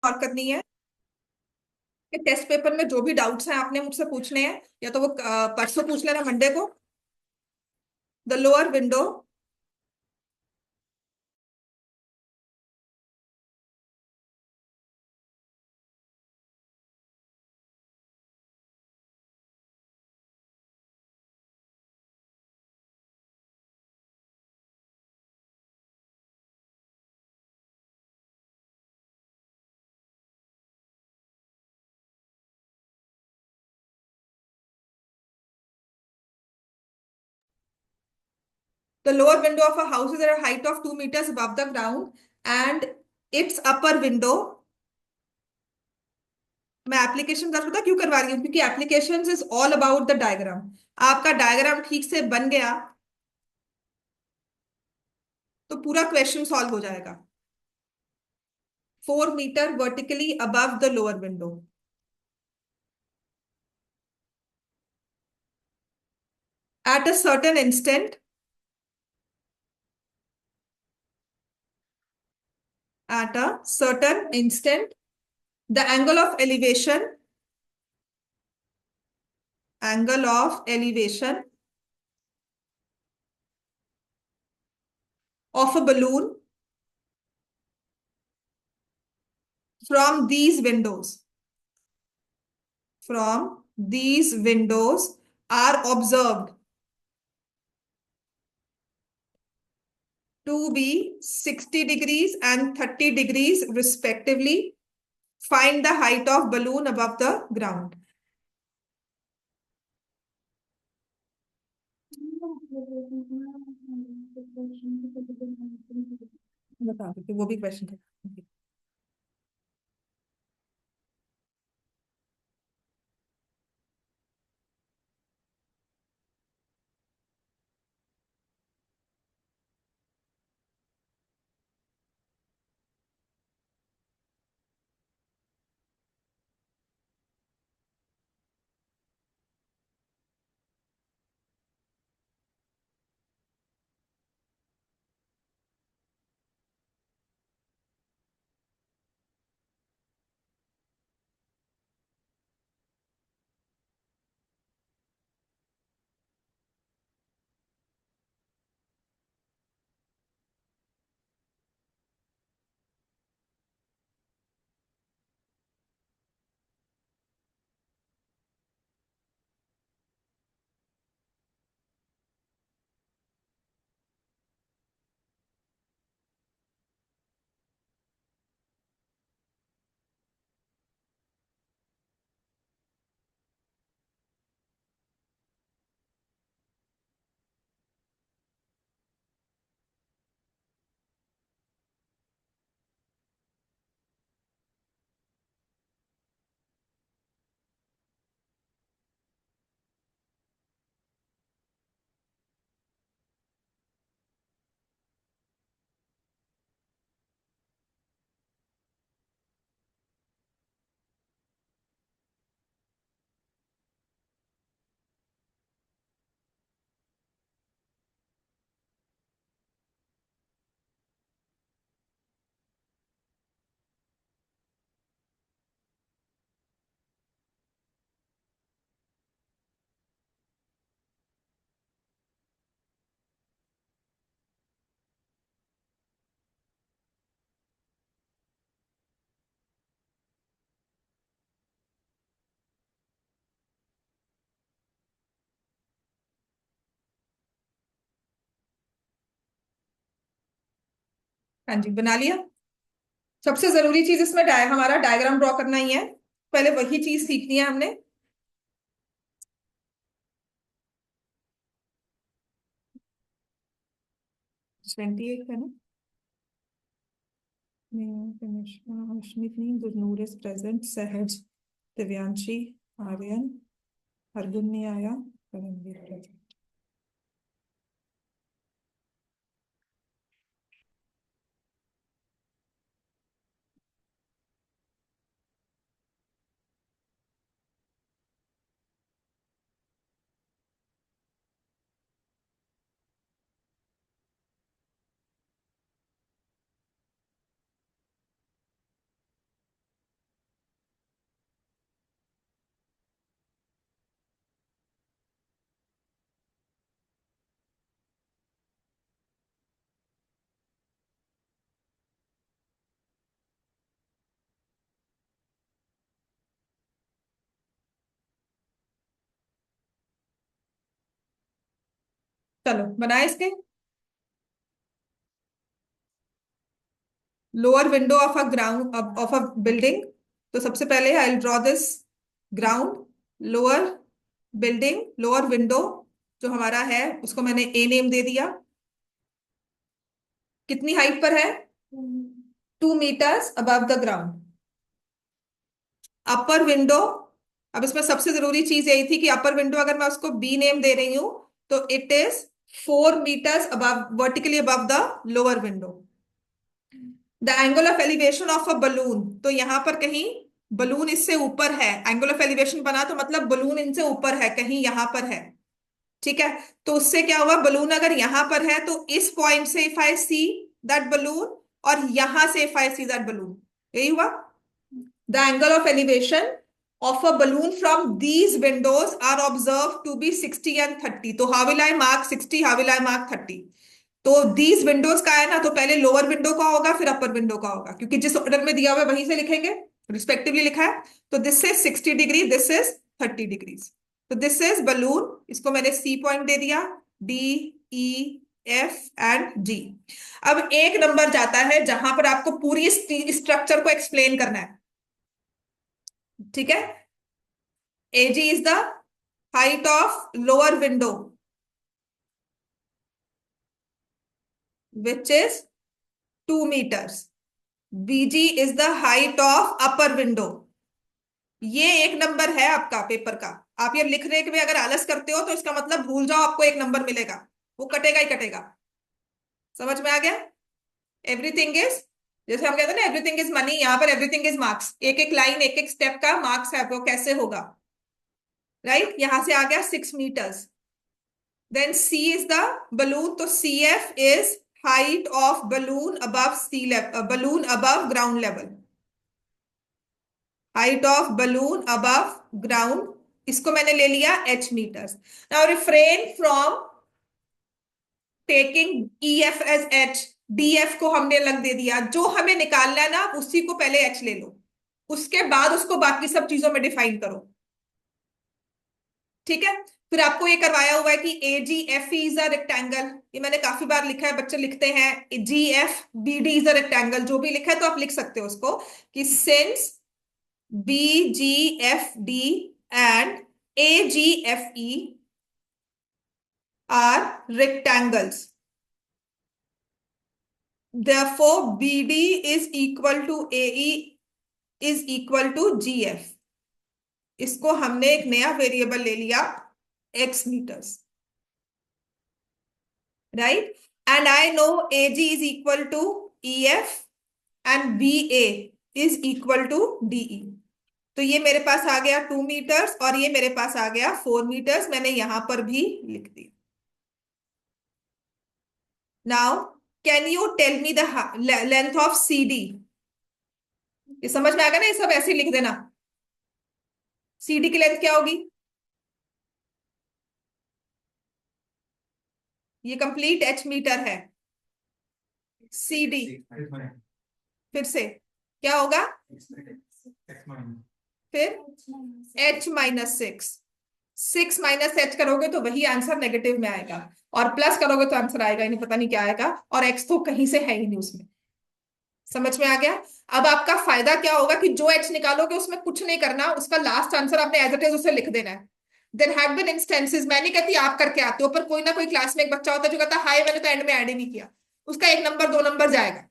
और करनी है कि टेस्ट पेपर में जो भी डाउट्स हैं आपने मुझसे पूछने हैं, या तो वो परसों पूछ लेना, मंडे को। The lower window The lower window of a house is at a height of 2 meters above the ground, and its upper window। मैं एप्लीकेशन दर्ज पता क्यों करवा रही हूँ? क्योंकि application is all about the diagram. आपका डायग्राम ठीक से बन गया तो पूरा क्वेश्चन सॉल्व हो जाएगा। 4 metre vertically above the lower window. At a certain instant, at a certain instant, the angle of elevation of a balloon from these windows from these windows are observed to be 60 degrees and 30 degrees respectively. Find the height of balloon above the ground. बता दो कि वो भी question था। हाँ जी, बना लिया। सबसे जरूरी चीज इसमें हमारा डायग्राम ड्रॉ करना ही है। पहले वही चीज सीखनी है हमने। 28 है ना? अश्मित नहीं, गुरनूर इज प्रेजेंट, सहज, दिव्यांशी, आर्यन, हरगुन नहीं आया, परमवीर present। चलो बनाए इसके। Lower window of a ground of a building. तो सबसे पहले I draw this ground, lower building, lower window जो हमारा है उसको मैंने ए नेम दे दिया। कितनी हाइट पर है? 2 metres above the ground. Upper window, अब इसमें सबसे जरूरी चीज यही थी कि अपर विंडो अगर मैं उसको बी नेम दे रही हूं तो it is 4 metres above, vertically above the lower window. The angle of elevation of a balloon, तो यहां पर कहीं बलून इससे ऊपर है, एंगल ऑफ एलिवेशन बना तो मतलब बलून इनसे ऊपर है, कहीं यहां पर है। ठीक है, तो उससे क्या हुआ, बलून अगर यहां पर है तो इस पॉइंट से if I see that balloon, और यहां से if I see that balloon, यही हुआ। The angle of elevation of a balloon from these windows are observed to be 60 and 30. तो how will I mark 60, how will I mark 30? तो these windows का है ना, तो पहले लोअर विंडो का होगा फिर अपर विंडो का होगा, क्योंकि जिस ऑर्डर में दिया हुआ है वहीं से लिखेंगे, रिस्पेक्टिवली लिखा है। तो this is 60 degree, this is 30 degrees. तो दिस इज बलून, इसको मैंने सी पॉइंट दे दिया, डी, ई, एफ एंड जी। अब एक नंबर जाता है जहां पर आपको पूरी स्ट्रक्चर को एक्सप्लेन करना है। ठीक है, AG is the height of lower window, which is 2 meters. BG is the height of upper window. ये एक नंबर है आपका पेपर का। आप ये लिखने के में अगर आलस करते हो तो इसका मतलब भूल जाओ, आपको एक नंबर मिलेगा, वो कटेगा ही कटेगा। समझ में आ गया? एवरीथिंग इज, जैसे हम कहते हैं ना एवरीथिंग इज मनी, यहाँ पर एवरीथिंग इज मार्क्स। एक एक लाइन, एक एक स्टेप का मार्क्स है, वो कैसे होगा? राइट, यहां से आ गया 6 metres. Then C is the balloon. तो CF is height of balloon above sea level, balloon above ground level. Height of balloon above ground. इसको मैंने ले लिया H meters. Now refrain from taking EF as H. DF को हमने अलग दे दिया, जो हमें निकालना है ना उसी को पहले H ले लो, उसके बाद उसको बाकी सब चीजों में डिफाइन करो। ठीक है, फिर आपको ये करवाया हुआ है कि A G F is a rectangle, ये मैंने काफी बार लिखा है, बच्चे लिखते हैं G F B D is a rectangle, जो भी लिखा है तो आप लिख सकते हो उसको कि since B G F D and A G F E are rectangles, therefore BD is equal to AE is equal to GF। इसको हमने एक नया वेरिएबल ले लिया x metres, right? And I know AG is equal to EF and BA is equal to DE। तो ये मेरे पास आ गया 2 मीटर्स और ये मेरे पास आ गया 4 मीटर्स, मैंने यहां पर भी लिख दिया। Now can you tell me the length of CD? ये समझ में आ गया ना, ये सब ऐसे ही लिख देना। CD की लेंथ क्या होगी? ये कंप्लीट H मीटर है। CD फिर से क्या होगा? फिर H-6, 6 - H करोगे तो वही आंसर नेगेटिव में आएगा, और प्लस करोगे तो आंसर आएगा ही नहीं, पता नहीं क्या आएगा, और X तो कहीं से है ही नहीं उसमें। समझ में आ गया? अब आपका फायदा क्या होगा कि जो H निकालोगे उसमें कुछ नहीं करना, उसका लास्ट आंसर आपने एज इट इज उसे लिख देना है। देयर हैव बीन इंस्टेंसेस, मैं नहीं कहती आप करके आते हो, पर कोई ना कोई क्लास में एक बच्चा होता है जो कहता है हाय मैंने तो एंड में ऐड ही नहीं किया, उसका 1 नंबर 2 नंबर जाएगा।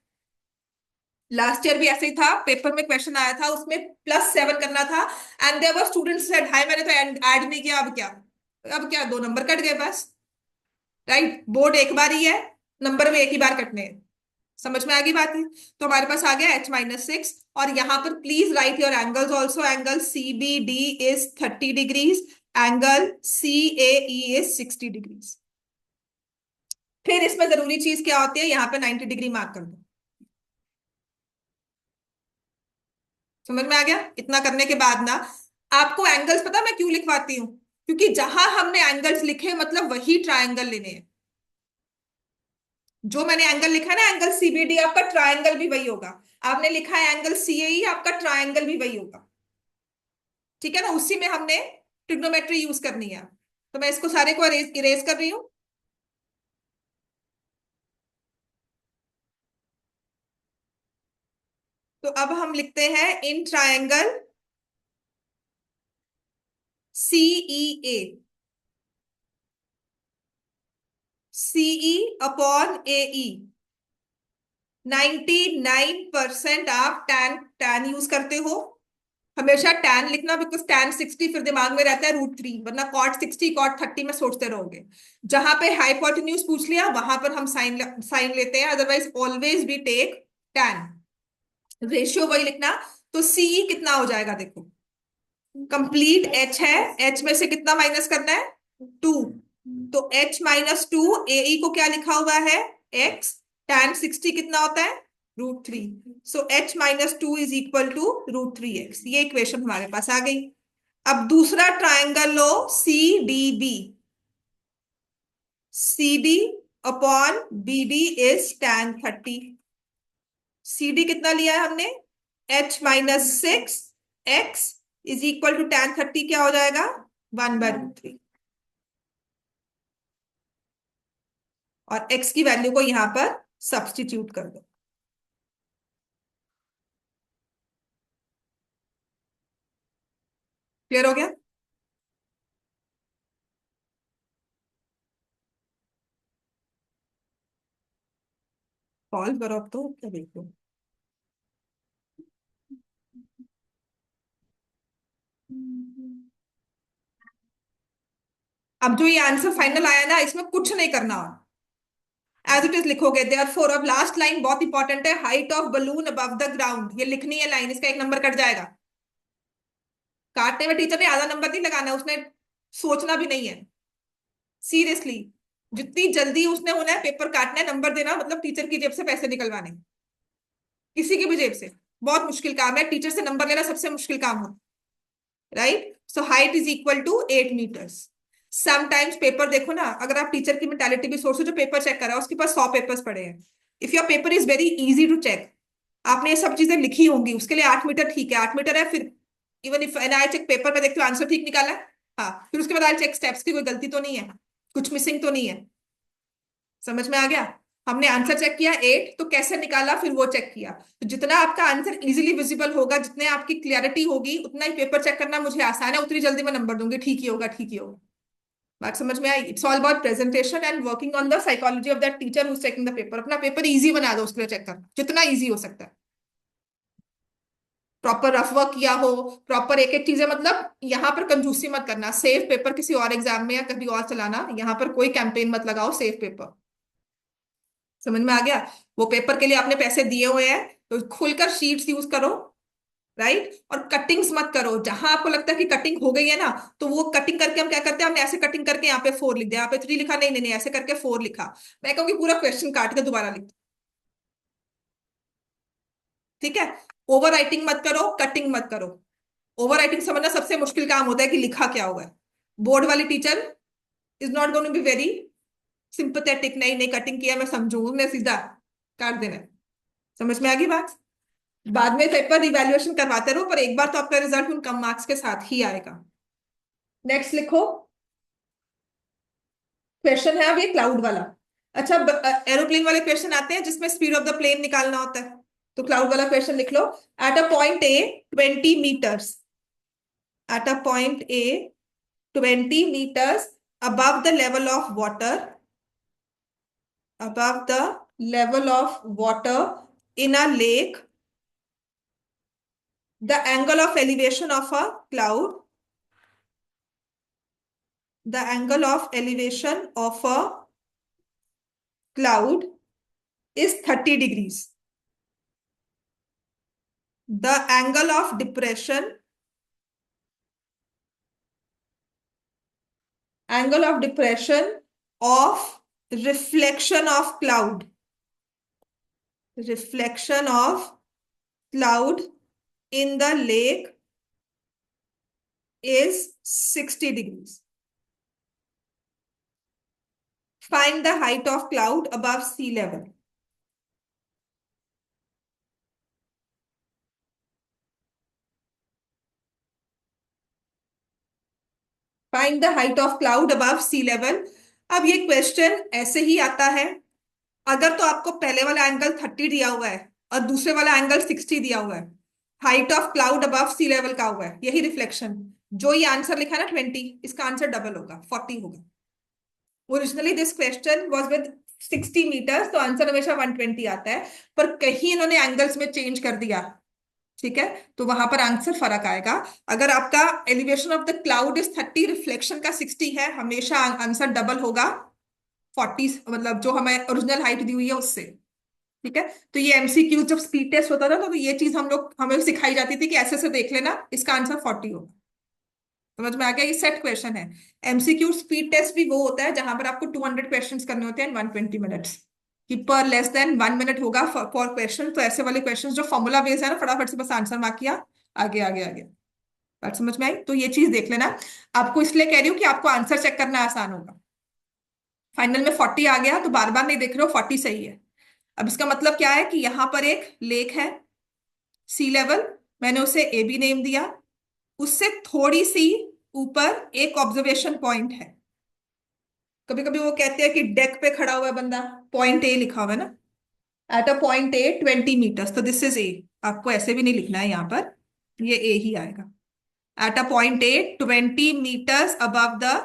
लास्ट ईयर भी ऐसे ही था, पेपर में क्वेश्चन आया था उसमें +7 करना था, and there were students said hi मैंने तो ऐड नहीं किया, अब क्या, अब क्या 2 नंबर कट गए बस। राइट, बोर्ड एक बार ही है, नंबर में एक ही बार कटने हैं। समझ में आ गई बात है? तो हमारे पास आ गया H-6, और यहां पर please right your angles also. Angle CBD is 30 degrees, angle CAE is 60 degrees. फिर इसमें जरूरी चीज क्या होती है, यहाँ पे 90 डिग्री मार्क कर दो। समझ में आ गया? इतना करने के बाद ना आपको एंगल्स पता मैं क्यों लिखवाती हूँ, क्योंकि जहां हमने एंगल्स लिखे मतलब वही ट्रायंगल लेने हैं। जो मैंने एंगल लिखा है ना, एंगल CBD, आपका ट्रायंगल भी वही होगा। आपने लिखा है एंगल CAE, आपका ट्रायंगल भी वही होगा। ठीक है ना, उसी में हमने ट्रिग्नोमेट्री यूज करनी है। तो मैं इसको सारे को इरेज कर रही हूँ। तो अब हम लिखते हैं in triangle CEA, CE upon AE, 99% आप टैन टैन यूज करते हो। हमेशा टैन लिखना, बिकॉज टैन 60 फिर दिमाग में रहता है √3, वरना कॉट 60 कॉट 30 में सोचते रहोगे। जहां पे हाइपोटेन्यूज पूछ लिया वहां पर हम साइन लेते हैं, otherwise always we take tan. Ratio वही लिखना। तो सीई कितना हो जाएगा देखो, कंप्लीट एच है, एच में से कितना माइनस करना है, 2। तो एच -2, एई को क्या लिखा हुआ है, एक्स। tan 60 कितना होता है, √3। So H -2 is equal to √3x। ये इक्वेशन हमारे पास आ गई। अब दूसरा ट्राइंगल लो, CDB। CD upon BD is tan 30। CD कितना लिया है हमने, H-6, x is equal to tan 30, क्या हो जाएगा, 1/√3। और x की वैल्यू को यहां पर सब्सटीट्यूट कर दो। क्लियर हो गया। सॉल्व करो अब, तो क्या देखो। अब जो ये आंसर फाइनल आया ना, इसमें कुछ नहीं करना, एज इट इज लिखोगे। देयरफॉर अब लास्ट लाइन बहुत इंपॉर्टेंट है, height of balloon above the ground, ये लिखनी है लाइन, इसका 1 नंबर कट जाएगा। काटने में टीचर ने आधा नंबर नहीं लगाना, उसने सोचना भी नहीं है, सीरियसली। जितनी जल्दी उसने होना है पेपर काटना है, नंबर देना मतलब टीचर की जेब से पैसे निकलवाने, किसी की भी जेब से। बहुत मुश्किल काम है, टीचर से नंबर लेना सबसे मुश्किल काम हो, right. So height is equal to 8 metres. Sometimes paper देखो ना, अगर आप टीचर की मेंटालिटी भी सोचो, जो पेपर चेक कर रहा है उसके पास 100 पेपर्स पड़े हैं। If your paper is very easy to check, आपने ये सब चीजें लिखी होंगी, उसके लिए 8 मीटर ठीक है, 8 मीटर है। फिर even if an I check paper में देखते हो आंसर ठीक निकाला है, हाँ, फिर उसके बाद आई चेक स्टेप्स की कोई गलती तो नहीं है, कुछ मिसिंग तो नहीं है। समझ में आ गया। हमने आंसर चेक किया 8, तो कैसे निकाला फिर वो चेक किया। तो जितना आपका आंसर इजीली विजिबल होगा, जितने आपकी क्लियरिटी होगी, उतना ही पेपर चेक करना मुझे आसान है, उतनी जल्दी मैं नंबर दूंगी, ठीक ही होगा, ठीक ही होगा। बात समझ में आई। It's all about presentation and working on the psychology of that teacher who is checking the paper. अपना पेपर इजी बना दो, उसके लिए चेक करना जितना इजी हो सकता है। प्रॉपर रफ वर्क किया हो, प्रॉपर एक एक चीजें, मतलब यहाँ पर कंजूसी मत करना। सेफ पेपर किसी और एग्जाम में या कभी और चलाना, यहाँ पर कोई कैंपेन मत लगाओ, सेफ पेपर। समझ में आ गया। वो पेपर के लिए आपने पैसे दिए हुए हैं, तो खुलकर शीट्स यूज करो, राइट। और कटिंग्स मत करो, जहां आपको लगता है कि कटिंग हो गई है ना, तो वो कटिंग करके हम क्या करते हैं, हमने ऐसे कटिंग करके यहाँ पे 4 लिख दिया, यहाँ पे 3 लिखा, नहीं नहीं नहीं, ऐसे करके 4 लिखा। मैं कहूंगी पूरा क्वेश्चन काट के दोबारा लिख दो, ठीक है। ओवर राइटिंग मत करो, कटिंग मत करो। ओवर राइटिंग समझना सबसे मुश्किल काम होता है कि लिखा क्या हुआ है। बोर्ड वाली teacher is not going to be very sympathetic, नहीं नहीं कटिंग किया मैं समझू, मैं सीधा काट देना है। समझ में आ गई बात। बाद में पेपर इवैल्यूएशन करवाते रहो, पर एक बार तो आपका रिजल्ट उन कम मार्क्स के साथ ही आएगा। नेक्स्ट लिखो, क्वेश्चन है अब ये क्लाउड वाला। अच्छा, एरोप्लेन वाले क्वेश्चन आते हैं जिसमें स्पीड ऑफ द प्लेन निकालना होता है, तो क्लाउड वाला क्वेश्चन लिख लो। At a point A 20 metres, at a point A 20 metres above the level of water, above the level of water in a lake, the angle of elevation of a cloud, the angle of elevation of a cloud is 30 degrees. The angle of depression, angle of depression of reflection of cloud, reflection of cloud in the lake is 60 degrees. Find the height of cloud above sea level. Find the height of cloud above sea level. अब ये question ऐसे ही आता है, अगर तो आपको पहले वाला एंगल 30 दिया हुआ है, और दूसरे वाला एंगल 60 दिया हुआ है, height of cloud above sea level का हुआ है, यही रिफ्लेक्शन। जो ये आंसर लिखा है ना 20, इसका आंसर डबल होगा, 40 होगा। Originally this question was with 60 metres, तो आंसर हमेशा 120 आता है, पर कहीं इन्होंने एंगल्स में चेंज कर दिया, ठीक है, तो वहां पर आंसर फर्क आएगा। अगर आपका elevation of the cloud is 30, reflection का 60 है, हमेशा आंसर डबल होगा 40, मतलब जो हमें ओरिजिनल हाइट दी हुई है उससे। ठीक है, तो ये एमसीक्यू जब स्पीड टेस्ट होता था ना, तो ये चीज हमें सिखाई जाती थी कि ऐसे से देख लेना, इसका आंसर 40 होगा। समझ में आ गया, ये सेट क्वेश्चन है। एमसीक्यू स्पीड टेस्ट भी वो होता है जहां पर आपको 200 क्वेश्चंस करने होते हैं इन 120 मिनट्स, कि पर लेस देन 1 मिनट होगा फॉर क्वेश्चन। तो ऐसे वाले क्वेश्चंस जो फॉर्मूला बेस्ड है ना, फटाफट से बस आंसर मार्क किया, आगे आगे आगे। बात समझ में आई? तो ये चीज देख लेना। आपको इसलिए कह रही हूँ कि आपको आंसर चेक करना आसान होगा। फाइनल में 40 आ गया तो बार बार नहीं देख रहे हो, 40 सही है। अब इसका मतलब क्या है कि यहां पर एक लेक है, सी लेवल, मैंने उसे ए बी नेम दिया, उससे थोड़ी सी ऊपर एक ऑब्जर्वेशन पॉइंट है। कभी कभी वो कहते हैं कि डेक पे खड़ा हुआ है बंदा, पॉइंट ए लिखा हुआ है ना, at a point A 20 metres, तो दिस इज ए। आपको ऐसे भी नहीं लिखना है यहां पर, ये ए ही आएगा। At a point A 20 metres above the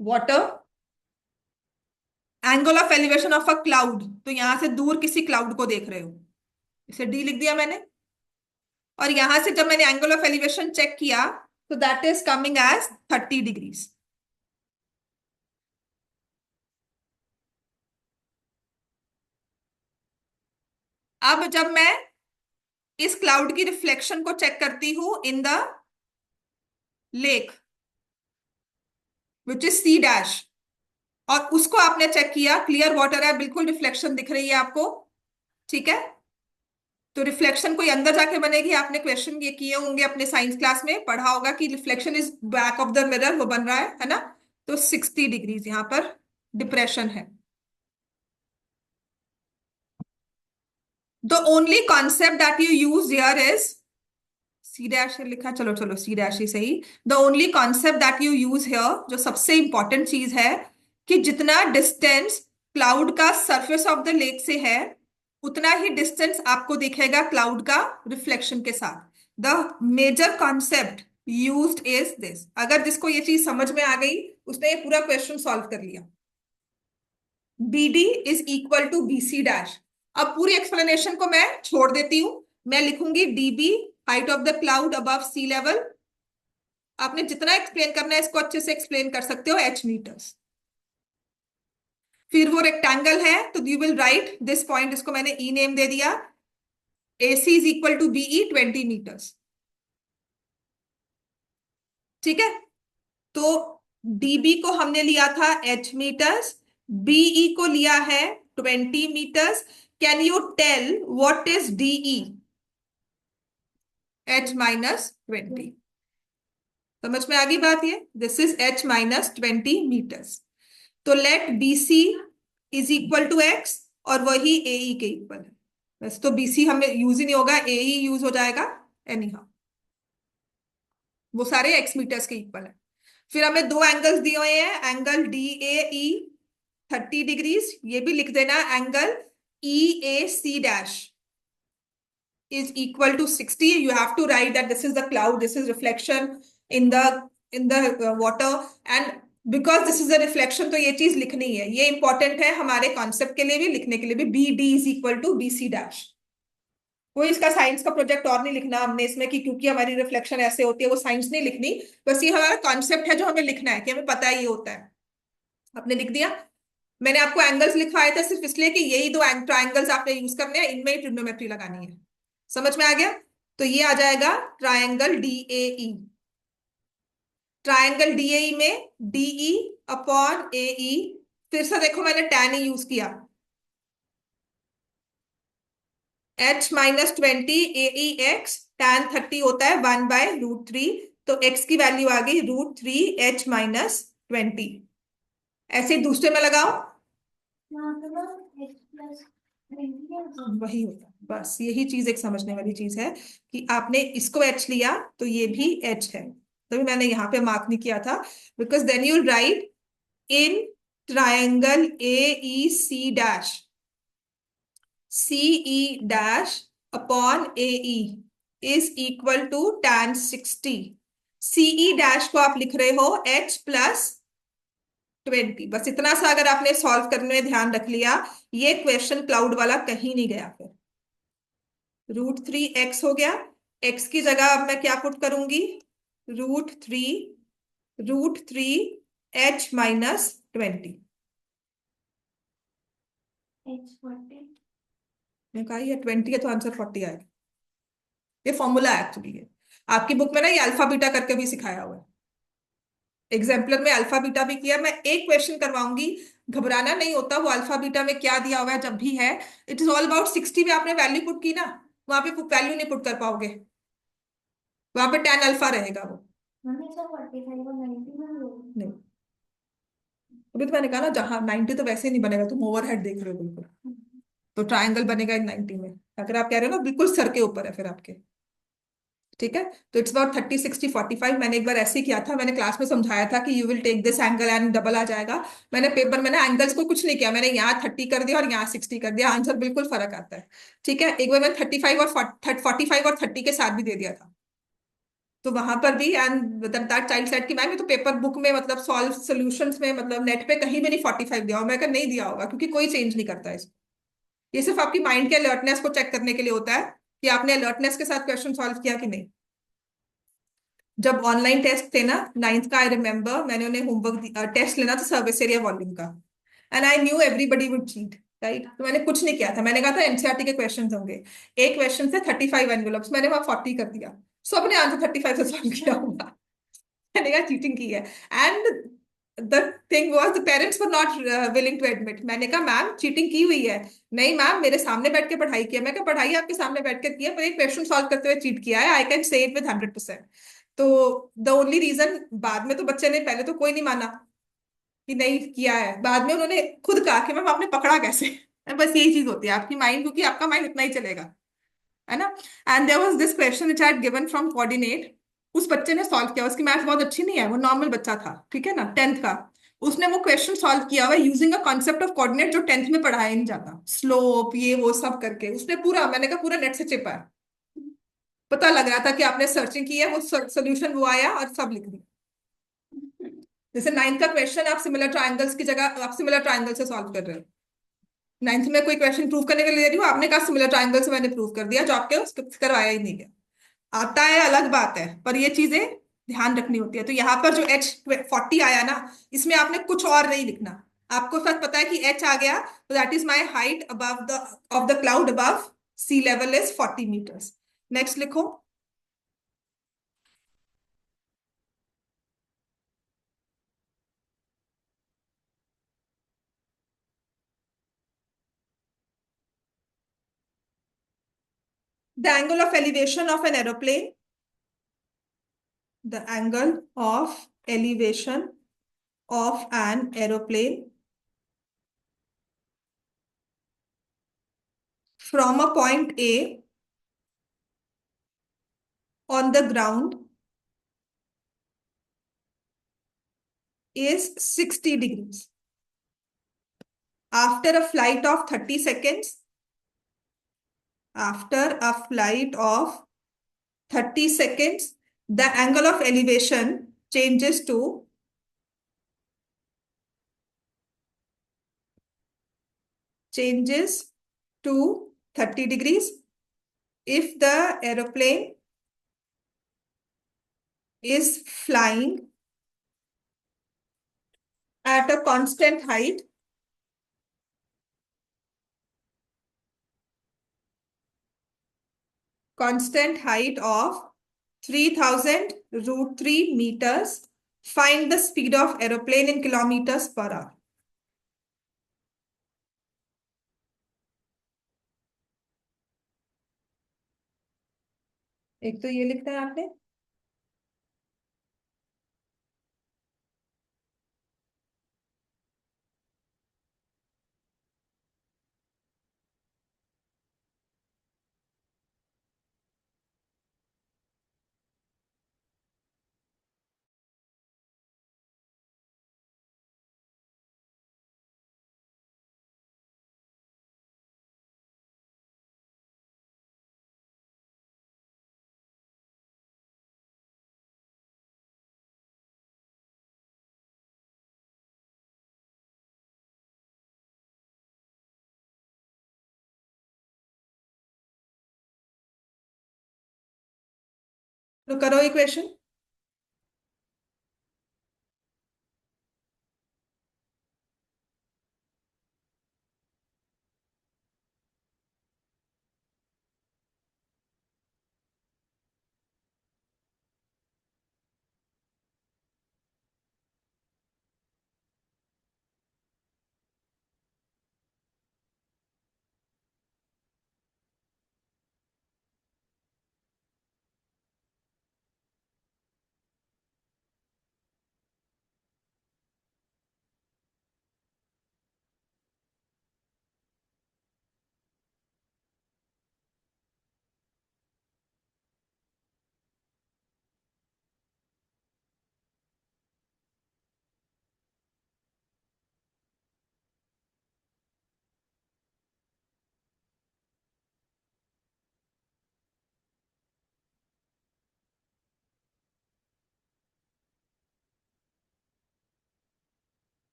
water, angle of elevation of a cloud, तो यहां से दूर किसी क्लाउड को देख रहे हो, इसे डी लिख दिया मैंने। और यहां से जब मैंने एंगल ऑफ एलिवेशन चेक किया, तो that is coming as 30 degrees. अब जब मैं इस क्लाउड की रिफ्लेक्शन को चेक करती हूं in the lake which is C dash, और उसको आपने चेक किया, क्लियर वाटर है, बिल्कुल रिफ्लेक्शन दिख रही है आपको, ठीक है, तो रिफ्लेक्शन कोई अंदर जाके बनेगी। आपने क्वेश्चन ये किए होंगे अपने साइंस क्लास में, पढ़ा होगा कि reflection is back of the mirror, वो बन रहा है ना, तो 60 डिग्रीज यहां पर डिप्रेशन है। The only concept that you use here is C dash लिखा, चलो चलो सी डैश ही सही। The only concept that you use here, जो सबसे इंपॉर्टेंट चीज है, कि जितना डिस्टेंस क्लाउड का सरफेस ऑफ द लेक से है, उतना ही डिस्टेंस आपको दिखेगा क्लाउड का रिफ्लेक्शन के साथ। The major concept used is this. अगर जिसको ये चीज समझ में आ गई, उसने ये पूरा क्वेश्चन सॉल्व कर लिया। B D is equal to B C dash. अब पूरी एक्सप्लेनेशन को मैं छोड़ देती हूं, मैं लिखूंगी DB, height of the cloud above sea level. आपने जितना एक्सप्लेन करना है इसको अच्छे से एक्सप्लेन कर सकते हो, एच मीटर्स। फिर वो रेक्टेंगल है, तो you will write this point, इसको मैंने ई नेम दे दिया, A C is equal to BE 20 metres. ठीक है, तो डीबी को हमने लिया था एच मीटर्स, बीई को लिया है 20 metres. Can you tell what is DE? H minus 20। समझ में आ गई बात? ये this is H minus 20 metres. तो late B C is equal to x, और वही ए ई के इक्वल है। वैसे तो बीसी हमें यूज ही नहीं होगा, ए ई यूज हो जाएगा एनी हाउ, वो सारे एक्स मीटर्स के इक्वल है। फिर हमें दो एंगल्स दिए हुए हैं, angle D A E 30 degrees, ये भी लिख देना, angle E A C dash is equal to 60. You have to write that this is the cloud, this is reflection in the water, and because this is a reflection, तो ये चीज लिखनी है, ये इंपॉर्टेंट है हमारे कॉन्सेप्ट के लिए भी, लिखने के लिए भी। B D is equal to B C dash. कोई इसका साइंस का प्रोजेक्ट और नहीं लिखना हमने इसमें, कि क्योंकि हमारी रिफ्लेक्शन ऐसे होती है, वो साइंस नहीं लिखनी। बस ये हमारा कॉन्सेप्ट है जो हमें लिखना है, कि हमें पता है ये होता है। आपने लिख दिया। मैंने आपको एंगल्स लिखवाए थे सिर्फ इसलिए कि यही दो ट्राइंगल्स आपने यूज करने हैं, इनमें ही ट्रिग्नोमेट्री लगानी है। समझ में आ गया? तो ये आ जाएगा ट्राइंगल डीएई। ट्राइंगल डीएई में डीई अपॉन एई, फिर से देखो मैंने टैन ही यूज किया, एच माइनस 20 एई एक्स, टैन 30 होता है 1/√3, तो एक्स की वैल्यू आ गई √3 एच माइनस 20। ऐसे ही दूसरे में लगाओ, वही होता है। बस यही चीज एक समझने वाली चीज है, कि आपने इसको एच लिया तो ये भी एच है, तभी मैंने यहाँ पे मार्क नहीं किया था, because then you write in triangle A E C dash, CE dash upon AE is equal to tan 60। CE dash को आप लिख रहे हो H प्लस 20। बस इतना सा अगर आपने सॉल्व करने में ध्यान रख लिया, ये क्वेश्चन क्लाउड वाला कहीं नहीं गया। फिर √3x हो गया। x की जगह अब मैं क्या पुट करूंगी? √3 √3 H-20। मैं कहा ये 20 है तो आंसर 40 आएगा। ये फॉर्मूला है एक्चुअली। ये आपकी बुक में ना ये अल्फा बीटा करके भी सिखाया हुआ है। एग्जाम्पलर में अल्फा बीटा भी किया। मैं एक क्वेश्चन करवाऊंगी, घबराना नहीं होता। वो अल्फा बीटा में क्या दिया हुआ है जब भी है, इट इज ऑल अबाउट 60 में आपने वैल्यू पुट की ना, वहां पे वैल्यू नहीं पुट कर पाओगे, वहां पे tan अल्फा रहेगा वो। नहीं, अभी तो मैंने कहा ना, जहां 90 तो वैसे नहीं बनेगा, तुम ओवरहेड देख रहे हो बिल्कुल। तो ट्रायंगल बनेगा इन 90 में। अगर आप कह रहे हो ना बिल्कुल सर के ऊपर है फिर आपके। ठीक है, तो इट्स अबाउट 30 60 45। मैंने एक बार ऐसे ही किया था, मैंने क्लास में समझाया था कि you will take this angle and double आ जाएगा। मैंने पेपर में ना एंगल्स को कुछ नहीं किया, मैंने यहाँ 30 कर दिया और यहाँ 60 कर दिया, आंसर बिल्कुल फर्क आता है। ठीक है, एक बार मैंने 35 और 45 और 30 के साथ भी दे दिया था। तो वहां पर भी एंड दैट चाइल्ड सेड कि मैम ये तो पेपर बुक में मतलब सॉल्व सोल्यूशंस में मतलब नेट पे कहीं भी नहीं 45 दिया होगा। मैं कहा नहीं दिया होगा, क्योंकि कोई चेंज नहीं करता है इसको। ये सिर्फ आपकी माइंड के अलर्टनेस को चेक करने के लिए होता है कि आपने अलर्टनेस के साथ क्वेश्चन सॉल्व किया कि नहीं। जब ऑनलाइन टेस्ट थे ना 9th का, आई रिमेम्बर मैंने उन्हें होमवर्क टेस्ट लेना था सर्विस एरिया वॉल्यूम का, and I knew everybody would cheat. Right, तो मैंने कुछ नहीं किया था, मैंने कहा था एनसीईआरटी के क्वेश्चन होंगे। एक क्वेश्चन से 35 एनवेलप्स, मैंने वहां 40 कर दिया। सबने आंसर 35 से सॉल्व किया होगा। मैंने कहा चीटिंग की है। And the thing was the parents were not willing to admit. मैंने कहा मैम चीटिंग की हुई है। नहीं मैम मेरे सामने बैठ के पढ़ाई किया। मैं कहा पढ़ाई आपके सामने बैठ के किया, पर एक क्वेश्चन सॉल्व करते हुए चीट किया है, I can say it with 100%। तो द ओनली रीजन, बाद में तो बच्चे ने, पहले तो कोई नहीं माना कि नहीं किया है, बाद में उन्होंने खुद कहा कि मैम आपने पकड़ा कैसे। बस यही चीज होती है आपकी माइंड, क्योंकि आपका माइंड इतना ही चलेगा, है ना। And there was this question which I had given from coordinate. उस बच्चे ने सॉल्व किया, उसकी मैथ बहुत अच्छी नहीं है, वो नॉर्मल बच्चा था, ठीक है ना, 10th का। उसने वो क्वेश्चन सॉल्व किया हुआ using a concept of coordinate, जो 10th में पढ़ाया ही नहीं जाता, स्लोप ये वो सब करके उसने पूरा, मैंने कहा पूरा नेट से चिपा है। पता लग रहा था कि आपने सर्चिंग की है, वो सोल्यूशन वो आया और सब लिख दिया। जैसे 9th का क्वेश्चन आप सिमिलर ट्रायंगल्स की जगह आप सिमिलर ट्रायंगल से सॉल्व कर रहे हो। 9th में कोई क्वेश्चन प्रूव करने के लिए दे रही हूँ, आपने कहा सिमिलर ट्रायंगल से मैंने प्रूव कर दिया, जो आपके करवाया ही नहीं गया। आता है अलग बात है, पर ये चीजें ध्यान रखनी होती है। तो यहाँ पर जो H-40 आया ना, इसमें आपने कुछ और नहीं लिखना। आपको सच पता है कि H आ गया, तो that is my height above the of the cloud above sea level is 40 metres. Next लिखो। The angle of elevation of an aeroplane, the angle of elevation of an aeroplane from a point A on the ground is 60 degrees. After a flight of 30 seconds, after a flight of 30 seconds, the angle of elevation changes to 30 degrees if the aeroplane is flying at a constant height of 3000 √3 meters. Find the speed of aeroplane in kilometers per hour. एक तो ये लिखना है आपने। तो करो equation.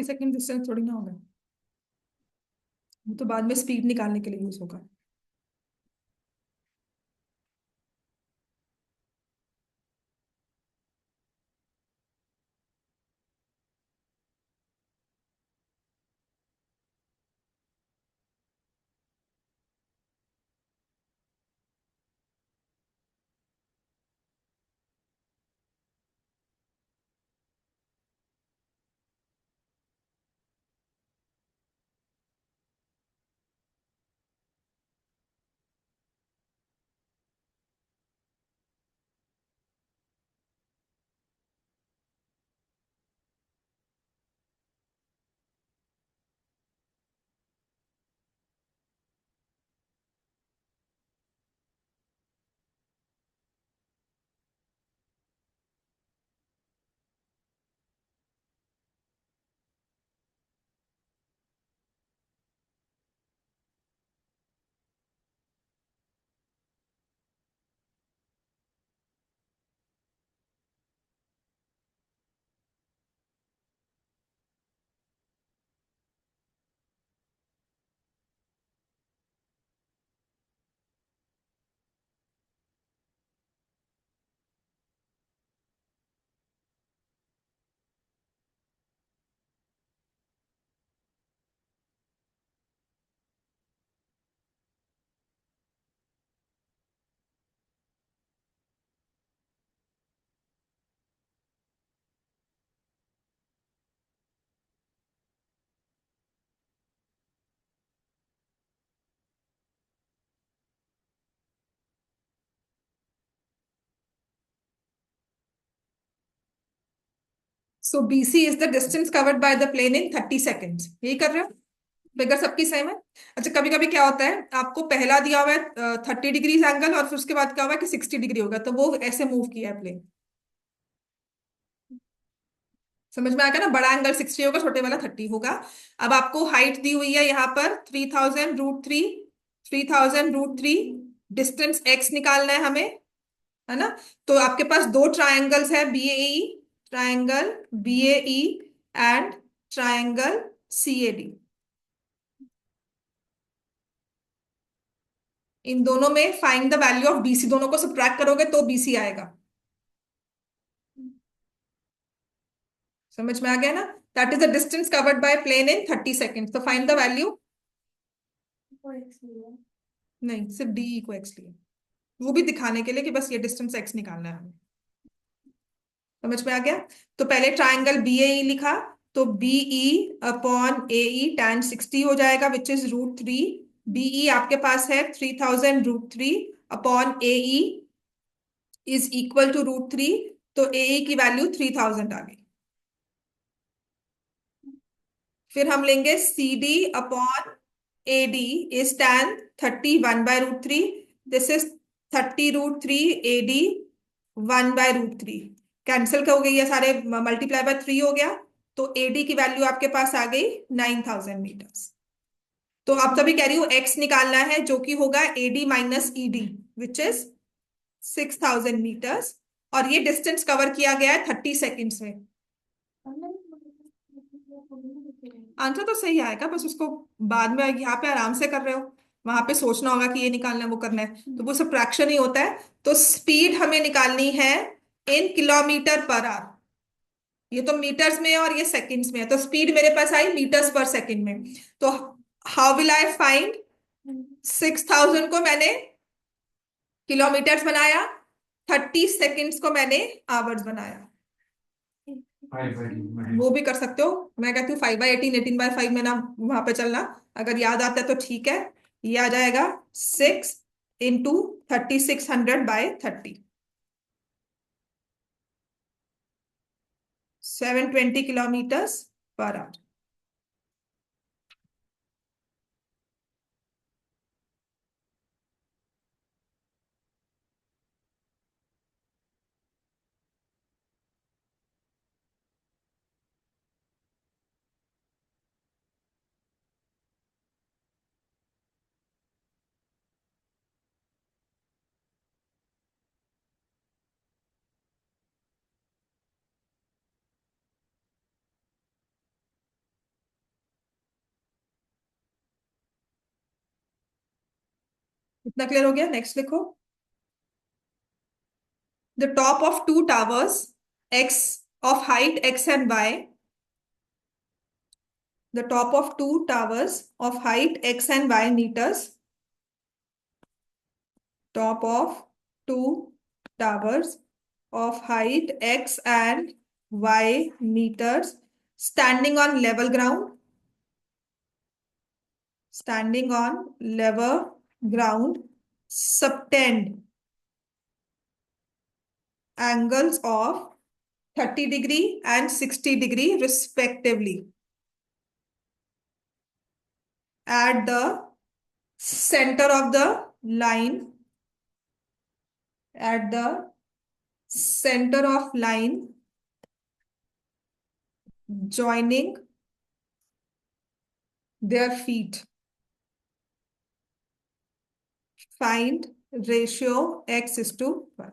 Second distance थोड़ी ना होगा, वो तो बाद में स्पीड निकालने के लिए यूज होगा। So BC is the distance covered by the plane in 30 seconds, यही कर रहे हो? फिगर सबकी सेम है। अच्छा, कभी कभी क्या होता है, आपको पहला दिया हुआ है 30 डिग्रीज एंगल, और फिर उसके बाद क्या हुआ है कि 60 डिग्री होगा, तो वो ऐसे मूव किया है प्लेन। समझ में आ गया ना, बड़ा एंगल 60 होगा, छोटे वाला 30 होगा। अब आपको हाइट दी हुई है यहाँ पर 3000√3, 3000√3, डिस्टेंस एक्स निकालना है हमें, है ना? तो आपके पास दो ट्रायंगल्स है, BAE, triangle BAE and triangle CAD. इन दोनों में find the value of BC, दोनों को सब्ट्रैक्ट करोगे तो बीसी आएगा। समझ में आ गया ना? That is the distance covered by plane in 30 second, तो फाइंड द वैल्यू। नहीं, सिर्फ डी को एक्स लिया, वो भी दिखाने के लिए कि बस ये डिस्टेंस एक्स निकालना है हमें। समझ में आ गया? तो पहले ट्राइंगल बी ए लिखा, तो BE upon A E tan 60 हो जाएगा, विच इज √3। बीई आपके पास है 3000√3 upon A E is equal to √3, तो ए ई की वैल्यू 3000 आ गई। फिर हम लेंगे C D upon A D is tan 30 1/√3, this is 30√3 A D 1/√3, cancel हो गई है सारे, मल्टीप्लाई बाय 3 हो गया, तो एडी की वैल्यू आपके पास आ गई 9000 मीटर्स। तो अब तभी कह रही हूँ एक्स निकालना है, जो कि होगा AD minus ED, which is 6000 metres, और ये डिस्टेंस कवर किया गया है 30 सेकेंड्स में। आंसर तो सही आएगा, बस उसको बाद में यहाँ पे आराम से कर रहे हो, वहां पे सोचना होगा कि ये निकालना है वो करना है, तो वो सब्ट्रैक्शन ही होता है। तो स्पीड हमें निकालनी है इन किलोमीटर पर आवर। ये तो मीटर्स में है और ये सेकंड्स में है, तो स्पीड मेरे पास आई मीटर्स पर सेकंड में। तो हाउ विल आई फाइंड? 6,000 को मैंने किलोमीटर्स बनाया, 30 सेकेंड्स को मैंने आवर्स बनाया। वो भी कर सकते हो, मैं कहती हूँ 5/18, 18/5 में ना वहां पे चलना। अगर याद आता है तो ठीक है। ये आ जाएगा 6 × 3600/30, 720 किलोमीटर्स पर आवर। इतना क्लियर हो गया? नेक्स्ट लिखो। The top of two towers x of height x and y, the top of two towers of height x and y meters, top of two towers of height x and y meters, standing on level ground, standing on level ground, subtend angles of 30° and 60° respectively at the center of the line, at the center of line joining their feet. Find ratio x is to y.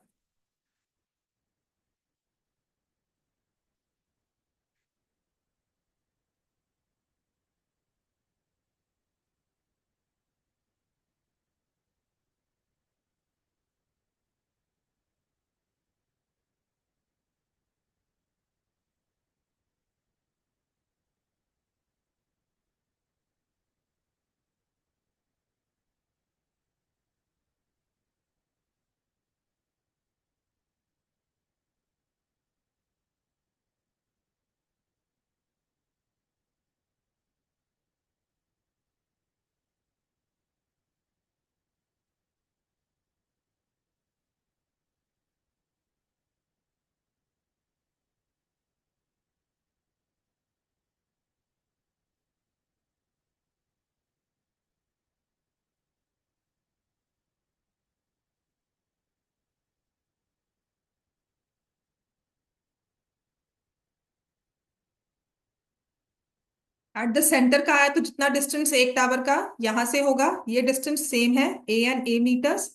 At the centre का आया तो जितना distance एक tower का यहां से होगा, ये डिस्टेंस सेम है, a मीटर्स।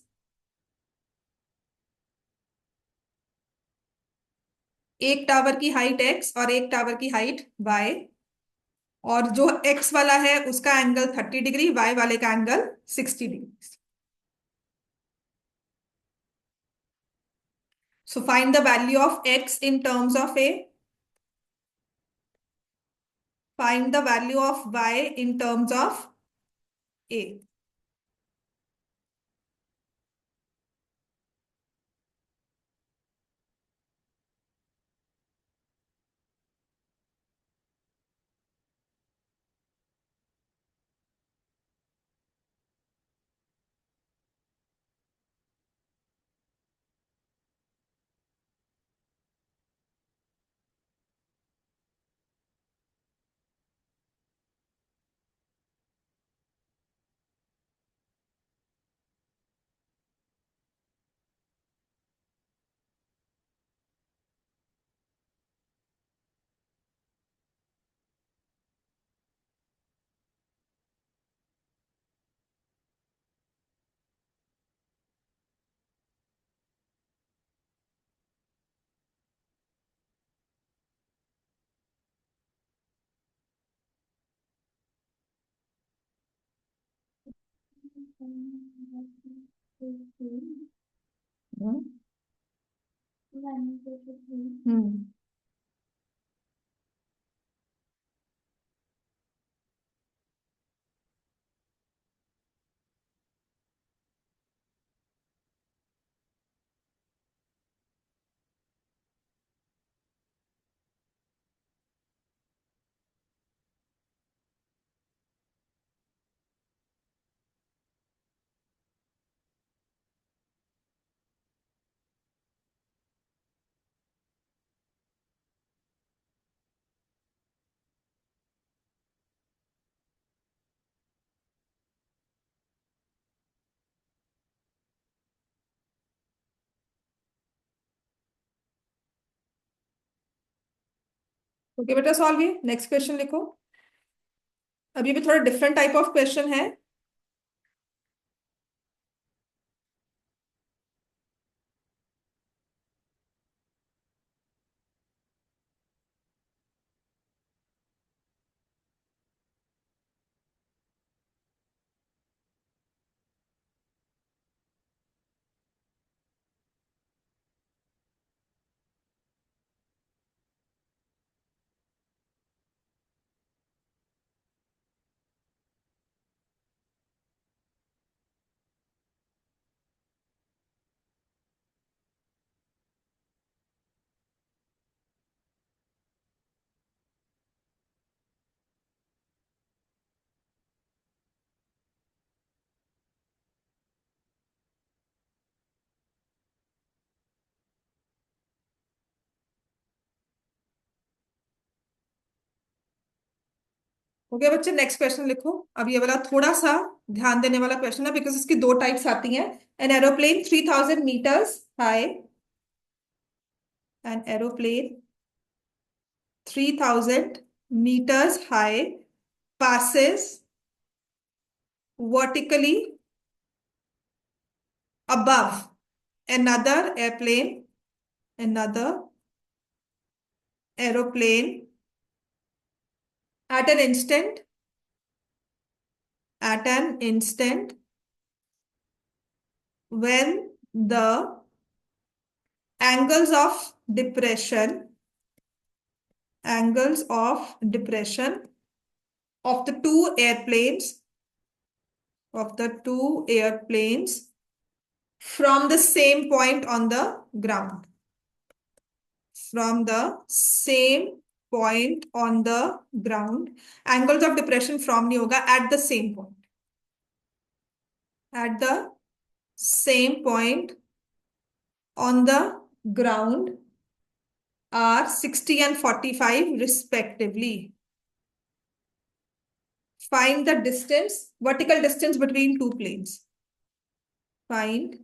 एक टावर की हाइट x और एक टावर की हाइट y, और जो x वाला है उसका एंगल 30°, y वाले का angle 60°। So find the value of x in terms of a, find the value of y in terms of a। Hmm. Hmm. Okay बेटा, सॉल्व ये नेक्स्ट क्वेश्चन लिखो। अभी भी थोड़ा डिफरेंट टाइप ऑफ क्वेश्चन है। हो गया बच्चे, नेक्स्ट क्वेश्चन लिखो। अब ये वाला थोड़ा सा ध्यान देने वाला क्वेश्चन है, बिकॉज इसकी दो टाइप्स आती हैं। An aeroplane 3000 meters high, an aeroplane 3000 meters high passes vertically above another aeroplane at an instant when the angles of depression angles of depression of the two airplanes from the same point on the ground from the same point on the ground. Angles of depression from नहीं होगा, at the same point, at the same point on the ground are 60 and 45 respectively. Find the vertical distance between two planes. Find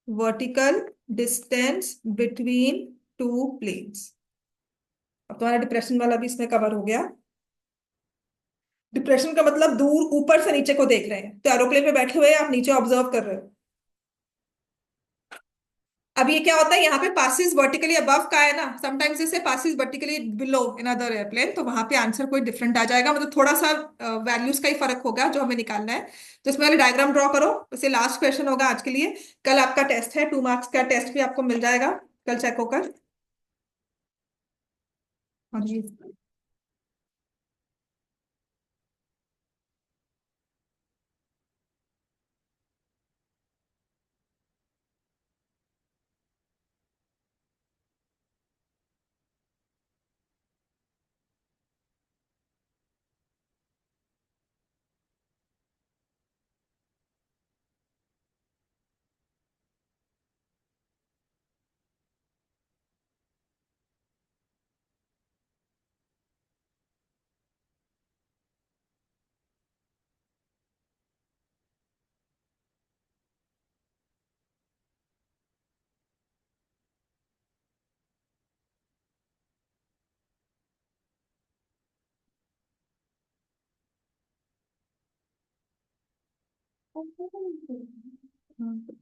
vertical distance between two planes. अब तुम्हारा depression वाला भी इसमें cover हो गया। Depression का मतलब दूर ऊपर से नीचे को देख रहे हैं, तो एरोप्लेन में बैठे हुए आप नीचे ऑब्जर्व कर रहे हो। अब ये क्या होता है, यहाँ पे पासिस वर्टिकली अबव का है ना, समटाइम्स इसे passes vertically below in other airplane, तो वहां पे आंसर कोई डिफरेंट आ जाएगा, मतलब थोड़ा सा वैल्यूज का ही फर्क होगा जो हमें निकालना है। तो इसमें वाले डायग्राम ड्रॉ करो, इसे लास्ट क्वेश्चन होगा आज के लिए। कल आपका टेस्ट है, 2 marks का टेस्ट भी आपको मिल जाएगा कल चेक होकर। हाँ जी।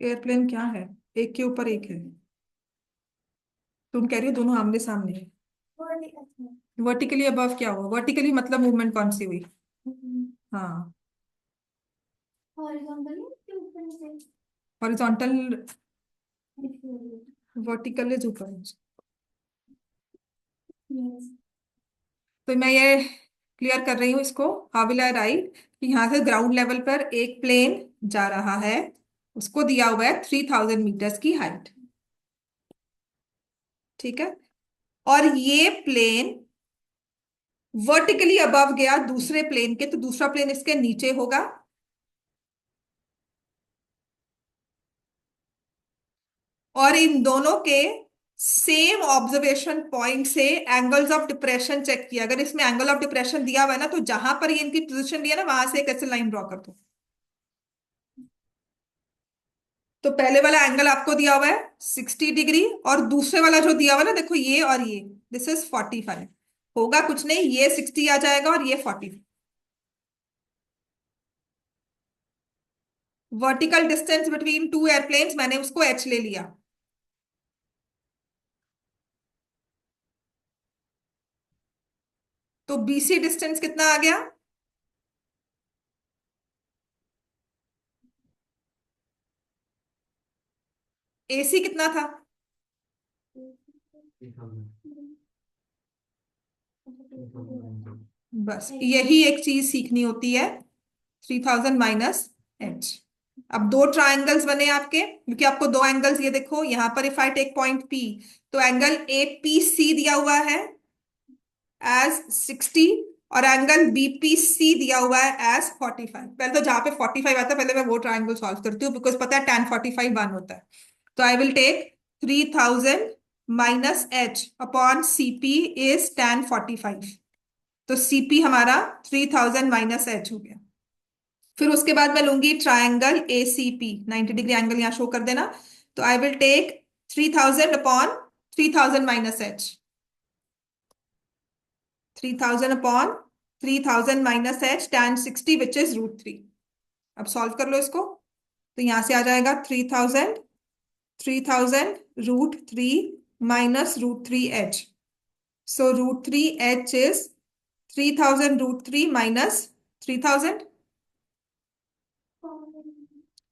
एयरप्लेन क्या है, एक के ऊपर एक है, तुम कह रही हो दोनों आमने सामने है। वर्टिकली अबव क्या हुआ, वर्टिकली मतलब मूवमेंट कौन सी हुई। हाँ। हॉरिजॉन्टल वर्टिकल इज ऊपर। तो मैं ये क्लियर कर रही हूँ इसको। हाउ विल आई राइट कि यहाँ से ग्राउंड लेवल पर एक प्लेन जा रहा है, उसको दिया हुआ है 3000 मीटर्स की हाइट, ठीक है। और ये प्लेन वर्टिकली अबव गया दूसरे प्लेन के, तो दूसरा प्लेन इसके नीचे होगा। और इन दोनों के सेम ऑब्जर्वेशन पॉइंट से एंगल्स ऑफ डिप्रेशन चेक किया। अगर इसमें एंगल ऑफ डिप्रेशन दिया हुआ है ना, तो जहां पर ये इनकी पोजीशन दिया ना, वहां से एक ऐसे लाइन ड्रॉ कर दो। तो पहले वाला एंगल आपको दिया हुआ है 60 डिग्री, और दूसरे वाला जो दिया हुआ है ना, देखो ये और ये, दिस इज 45। होगा कुछ नहीं, ये 60 आ जाएगा और ये 40। Vertical distance between two airplanes, मैंने उसको h ले लिया। तो बीसी डिस्टेंस कितना आ गया? एसी कितना था? बस यही एक चीज सीखनी होती है, 3000 माइनस एच। अब दो ट्राइंगल्स बने आपके, क्योंकि आपको दो एंगल्स, ये देखो यहां पर if I take point P, तो एंगल ए पी सी दिया हुआ है एज 60, और एंगल बीपीसी दिया हुआ है एज 45। पहले तो जहां पे 45 आता है, पहले मैं वो ट्राइंगल सॉल्व करती हूँ, बिकॉज पता है tan 45 वन होता है। तो I will take 3000 minus H upon CP is tan 45। तो सीपी हमारा 3000 माइनस एच हो गया। फिर उसके बाद मैं लूंगी triangle A C P, 90 degree angle यहाँ शो कर देना। तो I will take 3000 upon 3000 minus H, 3000 upon 3000 minus H tan 60 which is √3। अब सॉल्व कर लो इसको। तो यहां से आ जाएगा 3000, 3000 √3 minus √3h। So √3h is 3000 √3 minus 3000।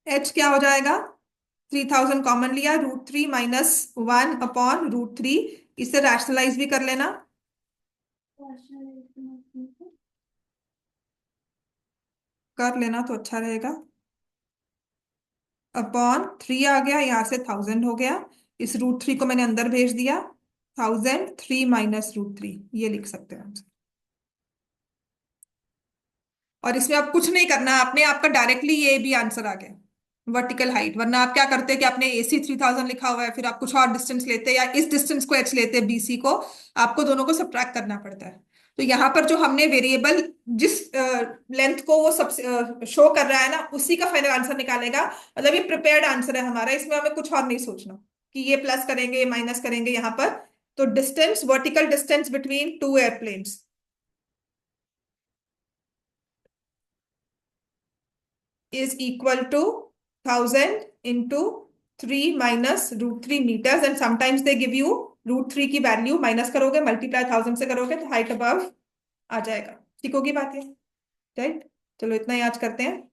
h क्या हो जाएगा? 3000 कॉमन लिया, √3 माइनस 1 अपॉन √3। इसे रैशनलाइज भी कर लेना, कर लेना तो अच्छा रहेगा। अपॉन 3 आ गया, यहां से 1000 हो गया, इस √3 को मैंने अंदर भेज दिया। 1000 3 माइनस √3, ये लिख सकते हैं हम। और इसमें अब कुछ नहीं करना है आपने, आपका डायरेक्टली ये भी आंसर आ गया, वर्टिकल हाइट। वरना आप क्या करते कि आपने एसी 3000 लिखा हुआ है, फिर आप कुछ और डिस्टेंस लेते या इस डिस्टेंस को एच लेते बीसी को, आपको दोनों को सब्ट्रैक्ट करना पड़ता है। तो यहाँ पर जो हमने वेरिएबल जिस लेंथ को वो सब शो कर रहा है ना, उसी का फाइनल आंसर निकालेगा। मतलब ये प्रिपेयर्ड आंसर है हमारा, इसमें हमें कुछ और नहीं सोचना कि ये प्लस करेंगे ये माइनस करेंगे यहाँ पर। तो distance, vertical distance between two airplanes is equal to 1000 into 3 minus √3 meters, and sometimes they give you √3 की वैल्यू माइनस करोगे, मल्टीप्लाई 1000 से करोगे, तो हाइट अबव आ जाएगा। ठीक होगी बात ये, राइट? चलो इतना ही आज करते हैं।